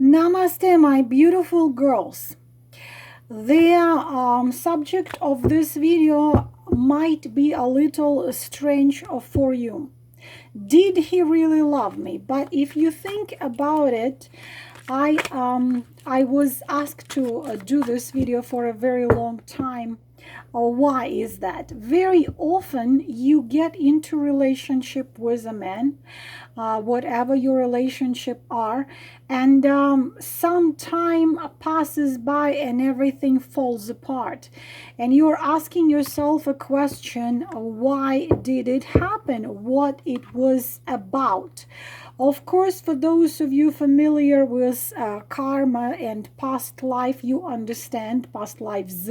Namaste, my beautiful girls. The subject of this video might be a little strange for you. Did he really love me? But if you think about it, I was asked to do this video for a very long time. Why is that? Very often you get into relationship with a man, whatever your relationship are, and some time passes by and everything falls apart, and you're asking yourself a question: why did it happen? What it was about? Of course, for those of you familiar with karma and past life, you understand past lives.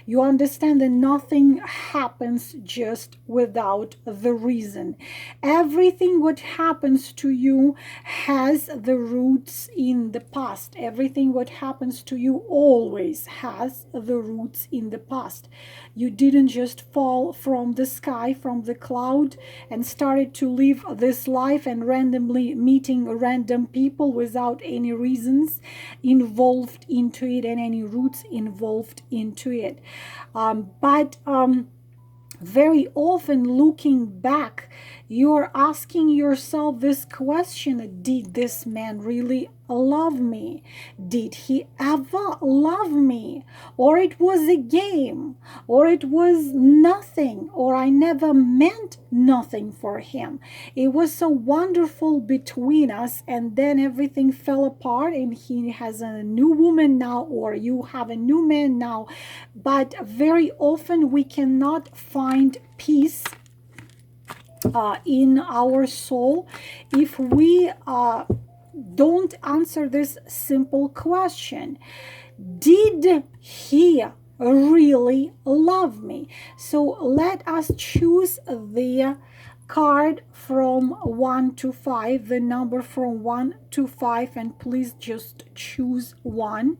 You understand that nothing happens just without the reason. Everything what happens to you has the roots in the past. Everything what happens to you always has the roots in the past. You didn't just fall from the sky, from the cloud, and started to live this life and randomly meeting random people without any reasons involved into it and any roots involved into it. But very often, looking back, you're asking yourself this question: did this man really love me? Did he ever love me? Or it was a game, or it was nothing, or I never meant nothing for him. It was so wonderful between us, and then everything fell apart, and he has a new woman now, or you have a new man now. But very often we cannot find peace in our soul if we don't answer this simple question: did he really love me? So let us choose the card from 1 to 5, the number from 1 to 5, and please just choose one.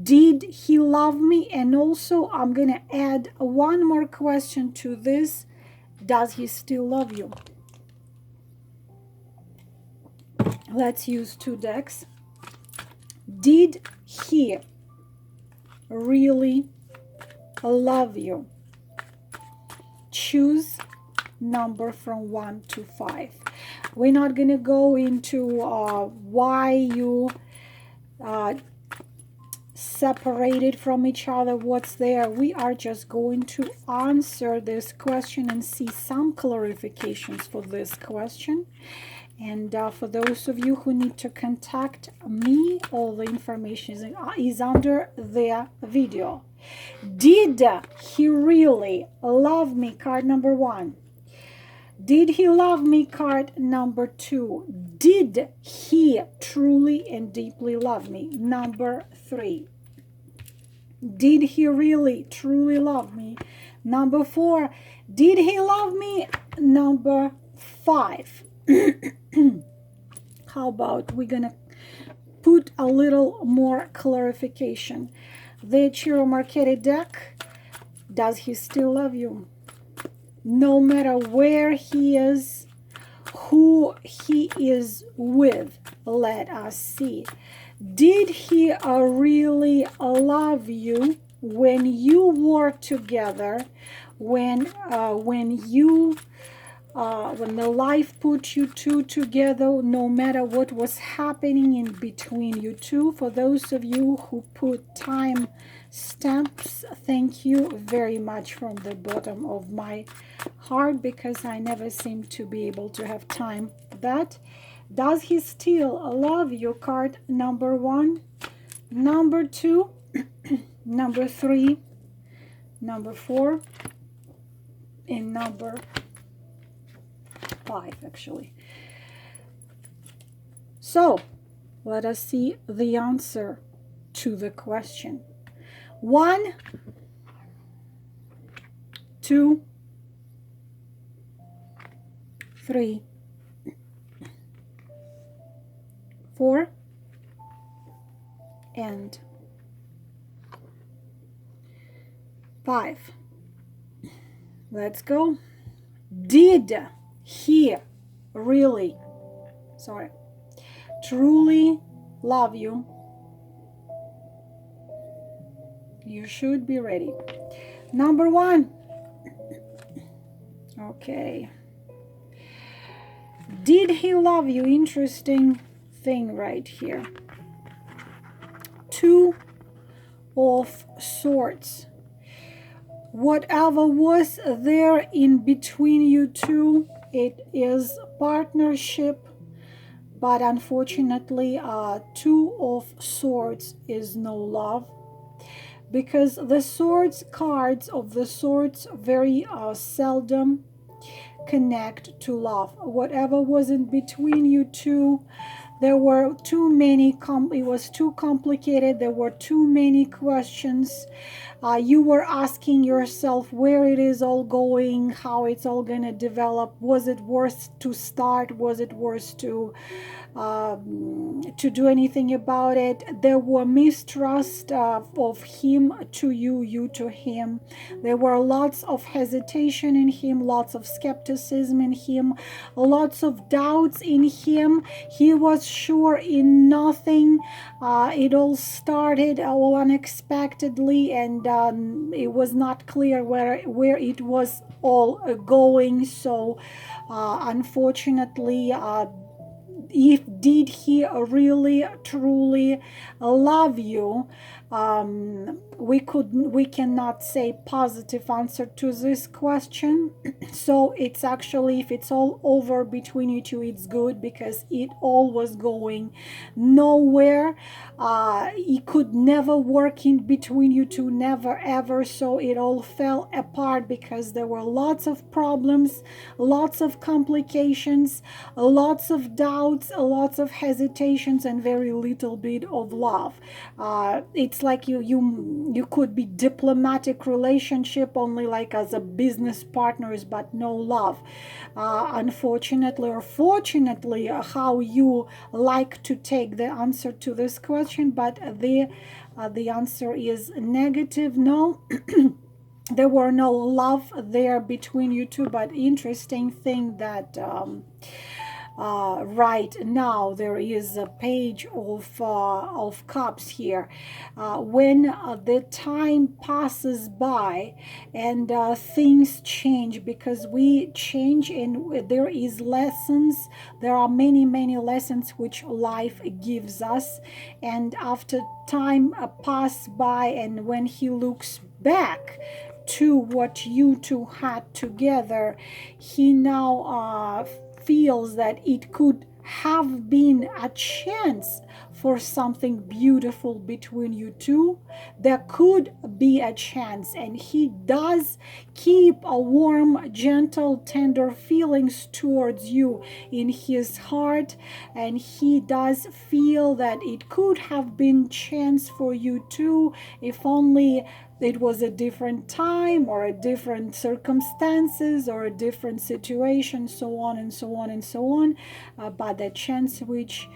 Did he love me? And also I'm gonna add one more question to this: does he still love you? Let's use 2 decks. Did he really love you? Choose number from 1 to 5. We're not gonna go into why you separated from each other, what's there. We are just going to answer this question and see some clarifications for this question. And for those of you who need to contact me, all the information is under the video. Did he really love me? Card number 1. Did he love me? Card number 2. Did he truly and deeply love me? Number 3. Did he really truly love me? Number 4. Did he love me? Number 5. How about we're gonna put a little more clarification? The Chiro Marchetti deck: does he still love you? No matter where he is, who he is with. Let us see. Did he really love you when you were together, when the life put you two together, no matter what was happening in between you two? For those of you who put time stamps, thank you very much from the bottom of my heart, because I never seem to be able to have time for that. Does he still love you? Card number 1, number 2, number 3, number 4, and number 5, actually. So let us see the answer to the question. 1, 2, 3, 4, and 5. Let's go. Did he really, truly love you. You should be ready. Number one. Okay. Did he love you? Interesting thing right here. Two of Swords. Whatever was there in between you two, it is partnership, but unfortunately, Two of Swords is no love, because the Swords cards of the Swords very seldom connect to love. Whatever was in between you two, there were too many, it was too complicated, there were too many questions. You were asking yourself where it is all going, how it's all going to develop. Was it worth to start? Was it worth to do anything about it? There were mistrust of him to you, you to him. There were lots of hesitation in him, lots of skepticism in him, lots of doubts in him. He was sure in nothing. It all started all unexpectedly, and it was not clear where it was all going. So unfortunately, did he really truly love you? We cannot say positive answer to this question. So it's actually, if it's all over between you two, it's good, because it all was going nowhere. It could never work in between you two, never ever. So it all fell apart because there were lots of problems, lots of complications, lots of doubts, lots of hesitations, and very little bit of love. It's like you could be diplomatic relationship only like as a business partners, but no love. Unfortunately or fortunately, how you like to take the answer to this question, but the answer is negative. No. There were no love there between you two, but interesting thing that right now there is a page of cups here. When the time passes by and things change, because we change and there is lessons, there are many lessons which life gives us, and after time pass by, and when he looks back to what you two had together, he now feels that it could have been a chance for something beautiful between you two. There could be a chance, and he does keep a warm, gentle, tender feelings towards you in his heart, and he does feel that it could have been chance for you two, if only it was a different time or a different circumstances or a different situation, so on and so on and so on. But the chance which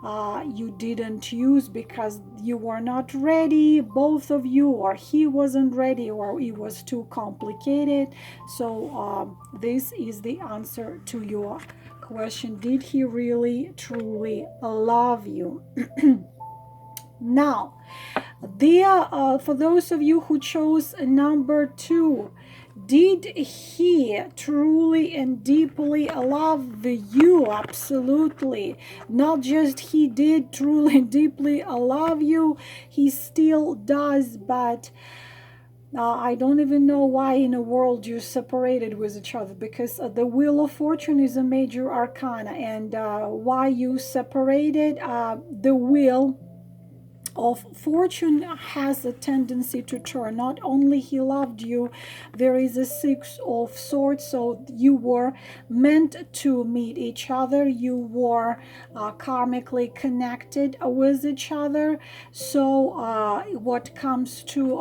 you didn't use because you were not ready, both of you, or he wasn't ready, or it was too complicated. So this is the answer to your question. Did he really truly love you? Now, for those of you who chose number 2, did he truly and deeply love you? Absolutely. Not just he did truly and deeply love you, he still does, but I don't even know why in the world you separated with each other, because the Wheel of Fortune is a major arcana, and why you separated, the wheel of fortune has a tendency to turn. Not only he loved you, there is a 6 of Swords, so you were meant to meet each other, you were karmically connected with each other. So what comes to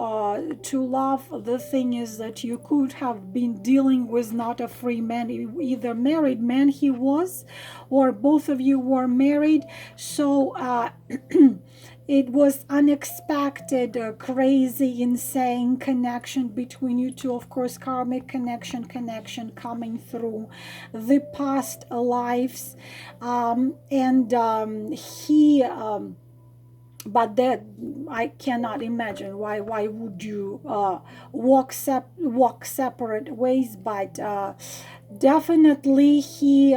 love, the thing is that you could have been dealing with not a free man, either married man he was, or both of you were married. So it was unexpected, crazy, insane connection between you two. Of course, karmic connection coming through the past lives. He but that I cannot imagine why would you walk separate ways. But definitely he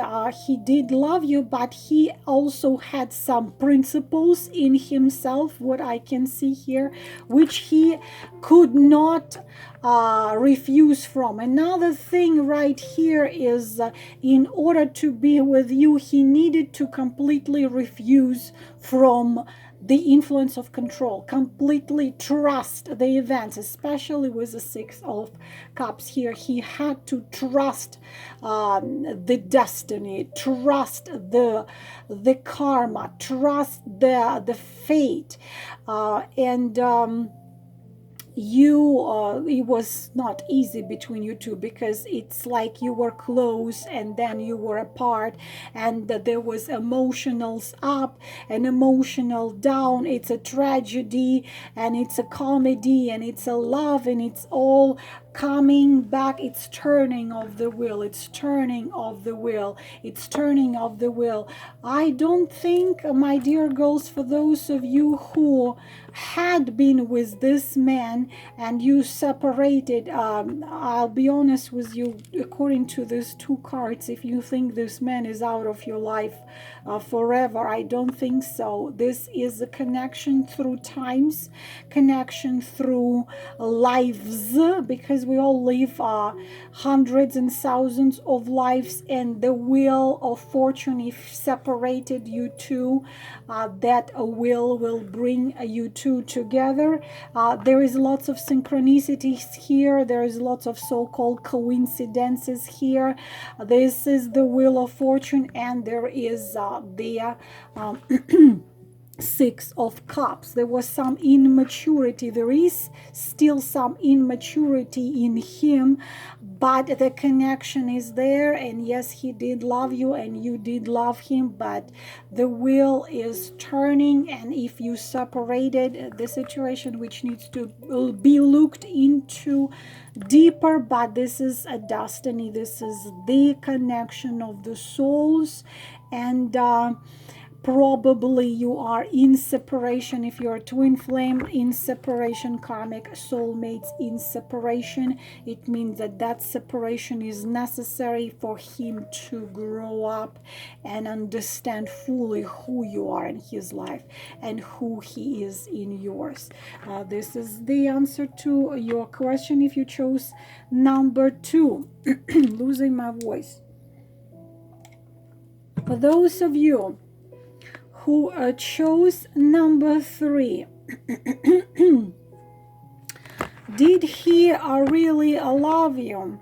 did love you, but he also had some principles in himself, what I can see here, which he could not refuse from. Another thing right here is in order to be with you, he needed to completely refuse from the influence of control, completely trust the events, especially with the Six of Cups here. He had to trust the destiny, trust the karma, trust the fate, and it was not easy between you two, because it's like you were close and then you were apart, and there was emotionals up and emotional down. It's a tragedy and it's a comedy and it's a love, and it's all coming back. It's turning of the wheel, it's turning of the wheel, it's turning of the wheel. I don't think, my dear girls, for those of you who had been with this man and you separated, I'll be honest with you, according to these two cards, if you think this man is out of your life forever, I don't think so. This is a connection through times, connection through lives, because we all live hundreds and thousands of lives, and the wheel of fortune, if separated you two, that will bring you two together. There is lots of synchronicities here, there is lots of so-called coincidences here. This is the wheel of fortune, and there is the Six of Cups. There was some immaturity, there is still some immaturity in him, but the connection is there. And yes, he did love you and you did love him, but the wheel is turning, and if you separated, the situation which needs to be looked into deeper, but this is a destiny, this is the connection of the souls. And probably you are in separation. If you're a twin flame, in separation, karmic soulmates in separation, it means that that separation is necessary for him to grow up and understand fully who you are in his life and who he is in yours. This is the answer to your question if you chose number 2. Losing my voice. For those of you who chose number 3, did he really love you?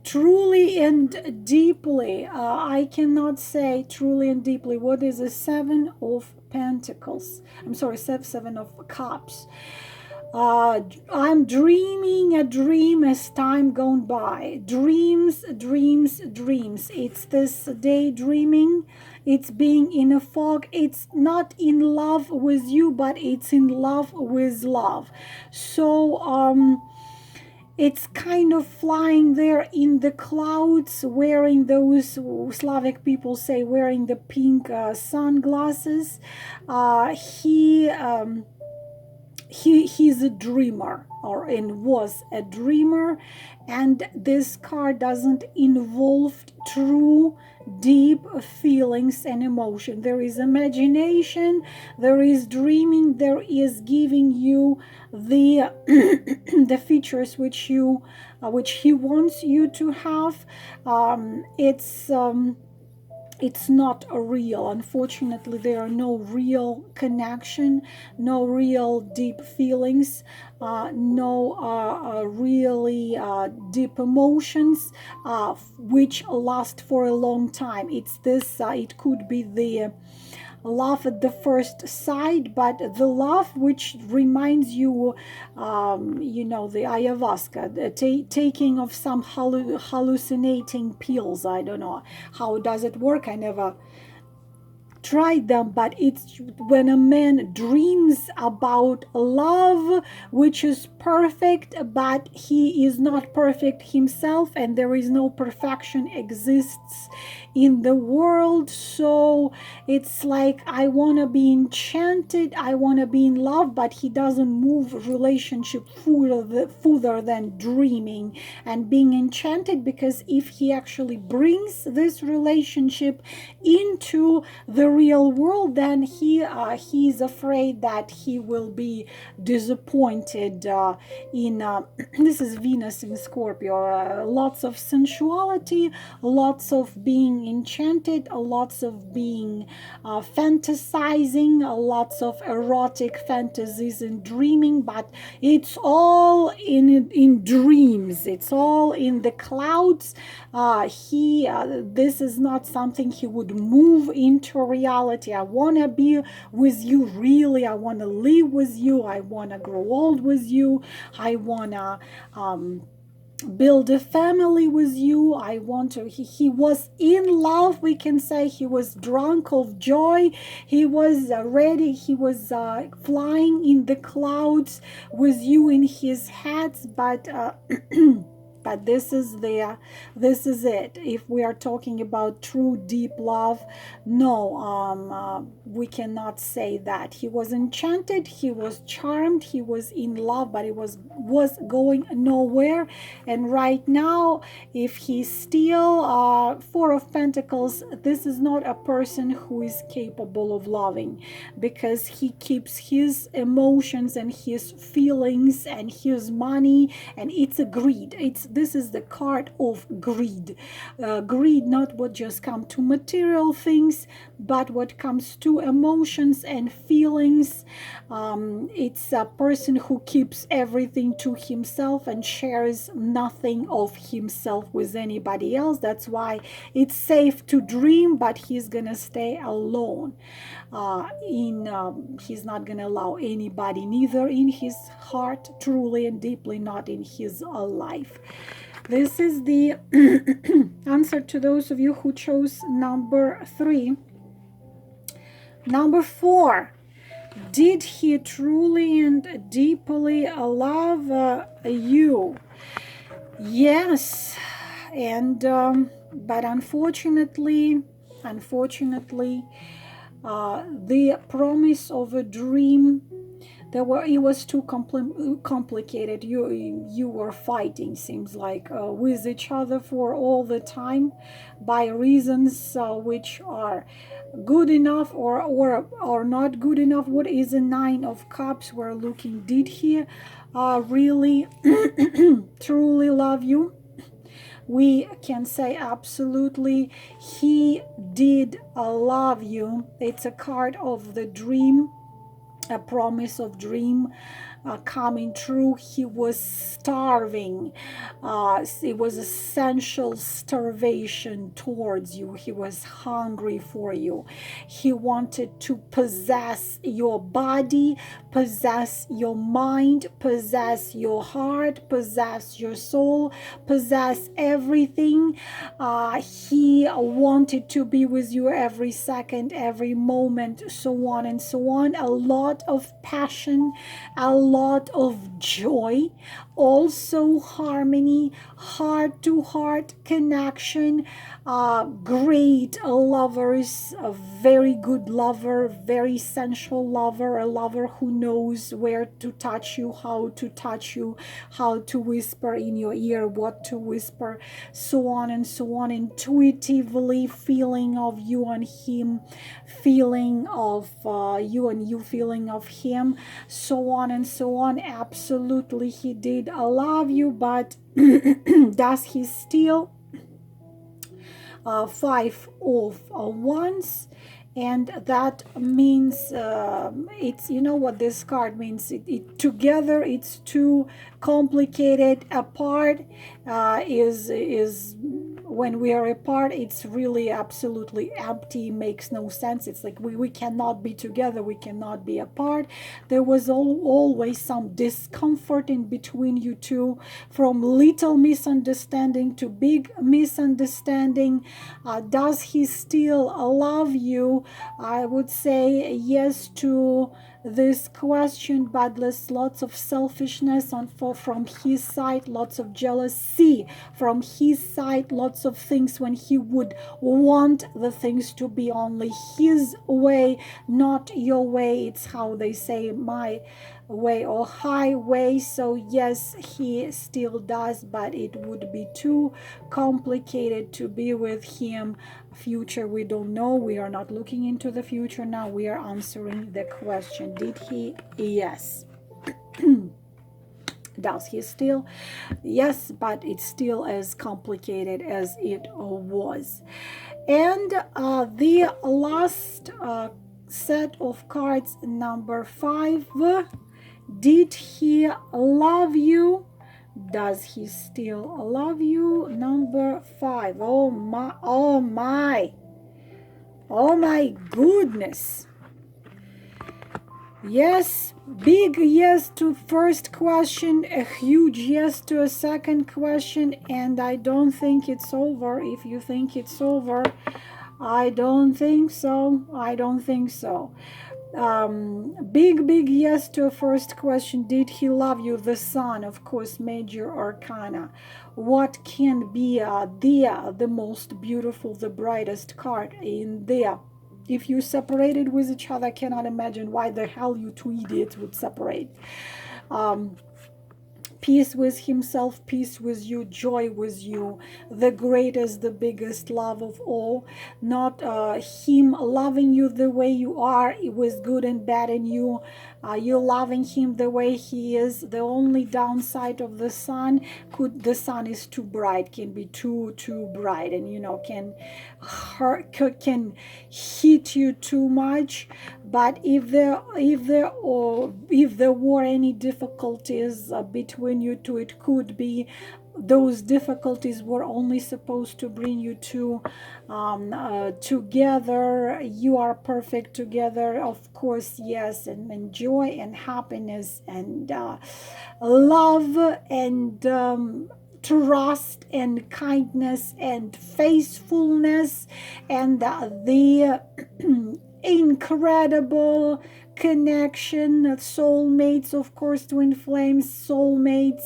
Truly and deeply. I cannot say truly and deeply. What is the Seven of Pentacles? I'm sorry, Seven of Cups. I'm dreaming a dream as time gone by. Dreams, dreams, dreams. It's this daydreaming. It's being in a fog. It's not in love with you, but it's in love with love. So it's kind of flying there in the clouds, wearing those, Slavic people say, wearing the pink sunglasses. He's a dreamer, and was a dreamer, and this card doesn't involve true deep feelings and emotion. There is imagination, there is dreaming, there is giving you the the features which he wants you to have. It's not a real, unfortunately. There are no real connection, no real deep feelings, no really deep emotions which last for a long time. It's this, it could be the love at the first sight, but the love which reminds you, you know, the ayahuasca, the taking of some hallucinating pills. I don't know how does it work. I never tried them, but it's when a man dreams about love which is perfect, but he is not perfect himself, and there is no perfection exists in the world. So it's like, I want to be enchanted, I want to be in love, but he doesn't move relationship further than dreaming and being enchanted, because if he actually brings this relationship into the real world, then he's afraid that he will be disappointed in this is Venus in Scorpio. Lots of sensuality, lots of being enchanted, lots of being fantasizing, lots of erotic fantasies and dreaming, but it's all in dreams, it's all in the clouds. This is not something he would move into reality. I want to be with you, really, I want to live with you, I want to grow old with you, I want to build a family with you. I want to, he was in love, we can say. He was drunk of joy, he was ready, he was flying in the clouds with you in his hands. But but this is it. If we are talking about true deep love, no, we cannot say that. He was enchanted, he was charmed, he was in love, but it was going nowhere. And right now, if he's still Four of Pentacles, this is not a person who is capable of loving, because he keeps his emotions and his feelings and his money, and it's a greed. This is the card of greed. Greed, not what just come to material things, but what comes to emotions and feelings. It's a person who keeps everything to himself and shares nothing of himself with anybody else. That's why it's safe to dream, but he's gonna stay alone. He's not gonna allow anybody, neither in his heart, truly and deeply, not in his life. This is the answer to those of you who chose number 3. Number 4. Did he truly and deeply love you? Yes. And but unfortunately, the promise of a dream, it was too complicated. You were fighting, seems like, with each other for all the time, by reasons which are good enough or not good enough. What is a 9 of Cups? We're looking, did he really truly love you? We can say absolutely he did love you. It's a card of the dream, a promise of dream coming true. He was starving. It was essential starvation towards you. He was hungry for you. He wanted to possess your body, possess your mind, possess your heart, possess your soul, possess everything. He wanted to be with you every second, every moment, so on and so on. A lot of passion, a lot of joy, also harmony, heart to heart connection. Great lovers, a very good lover, very sensual lover, a lover who knows where to touch you, how to whisper in your ear, what to whisper, so on and so on. Intuitively feeling of you and him, feeling of you and you feeling of him, so on and so on. Absolutely, he did love you, but does he still? 5 of Wands, and that means it's, you know what this card means, together it's too complicated. Apart is when we are apart, it's really absolutely empty, makes no sense. It's like we cannot be together, we cannot be apart. There was always some discomfort in between you two, from little misunderstanding to big misunderstanding. Does he still love you? I would say yes to this question, but there's lots of selfishness from his side, lots of jealousy from his side, lots lots of things when he would want the things to be only his way, not your way. It's how they say, my way or highway. So yes, he still does, but it would be too complicated to be with him. Future, we don't know. We are not looking into the future now. We are answering the question. Did he? Yes. Does he still? Yes, but it's still as complicated as it was. And the last set of cards, number 5. Did he love you? Does he still love you? Number 5. Oh my, oh my, oh my goodness. Yes, big yes to first question, a huge yes to a second question, and I don't think it's over. If you think it's over, I don't think so. I don't think so. Big yes to a first question. Did he love you? The Sun, of course, major arcana. What can be the most beautiful, the brightest card in there? If you separated with each other, I cannot imagine why the hell you two idiots would separate. Peace with himself, peace with you, joy with you, the greatest, the biggest love of all. Not him loving you the way you are, with good and bad in you. You're loving him the way he is. The only downside of the Sun, the Sun is too bright, can be too bright, and you know, can hurt, can hit you too much. But if there were any difficulties between you two, it could be those difficulties were only supposed to bring you two together. You are perfect together, of course, yes, and joy and happiness and love and trust and kindness and faithfulness and the incredible connection, soulmates, of course, twin flames, soulmates,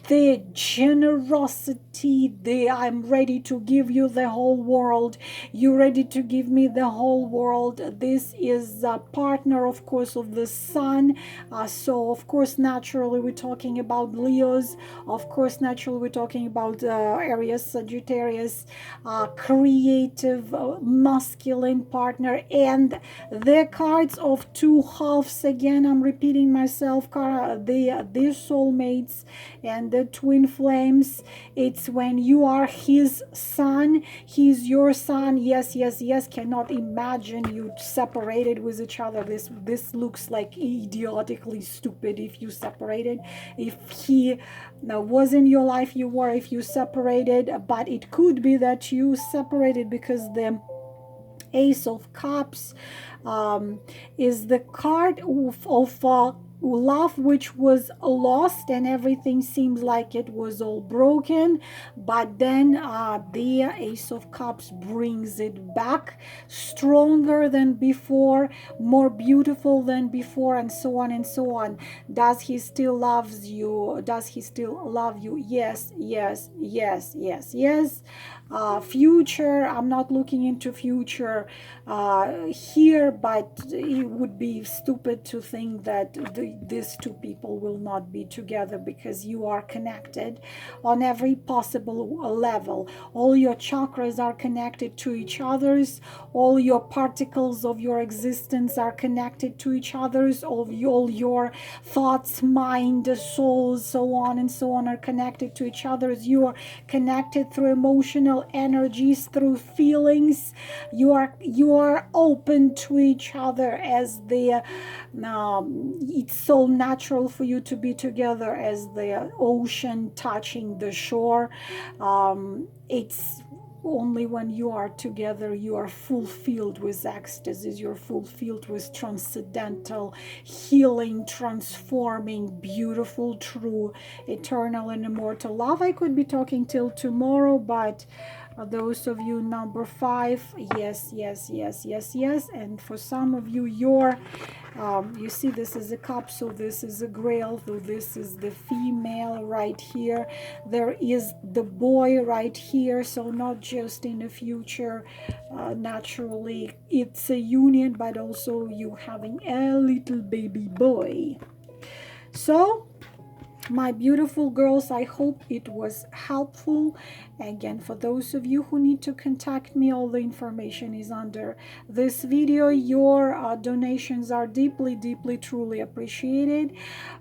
the generosity, the I'm ready to give you the whole world, you're ready to give me the whole world. This is a partner, of course, of the Sun. So of course, naturally, we're talking about Leos. Of course, naturally, we're talking about Aries, Sagittarius, creative, masculine partner. And the cards of two halves, again, I'm repeating myself, the soulmates and the twin flames. It's when you are his sun, he's your sun. Yes, yes, yes. Cannot imagine you separated with each other. This looks like idiotically stupid if you separated. If he was in your life, you were, if you separated. But it could be that you separated because the Ace of Cups is the card of love which was lost, and everything seems like it was all broken, but then the Ace of Cups brings it back stronger than before, more beautiful than before, and so on and so on. Does he still loves you? Does he still love you? Yes, yes, yes, yes, yes. Future, I'm not looking into future here, but it would be stupid to think that these two people will not be together, because you are connected on every possible level. All your chakras are connected to each other's, all your particles of your existence are connected to each other's, all your thoughts, mind, souls, so on and so on, are connected to each other's. You are connected through emotional energies, through feelings. You are open to each other, as the it's so natural for you to be together as the ocean touching the shore. It's only when you are together you are fulfilled with ecstasy, you're fulfilled with transcendental, healing, transforming, beautiful, true, eternal and immortal love. I could be talking till tomorrow, but Those of you number 5, yes, yes, yes, yes, yes. And for some of you, your you see this is a cup, so this is a grail, so this is the female right here, there is the boy right here. So not just in the future, naturally it's a union, but also you having a little baby boy. So my beautiful girls, I hope it was helpful. Again, for those of you who need to contact me, all the information is under this video. Your donations are deeply, deeply, truly appreciated.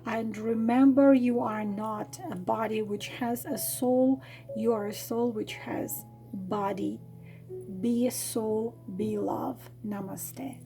And remember, you are not a body which has a soul. You are a soul which has body. Be a soul, be love. Namaste.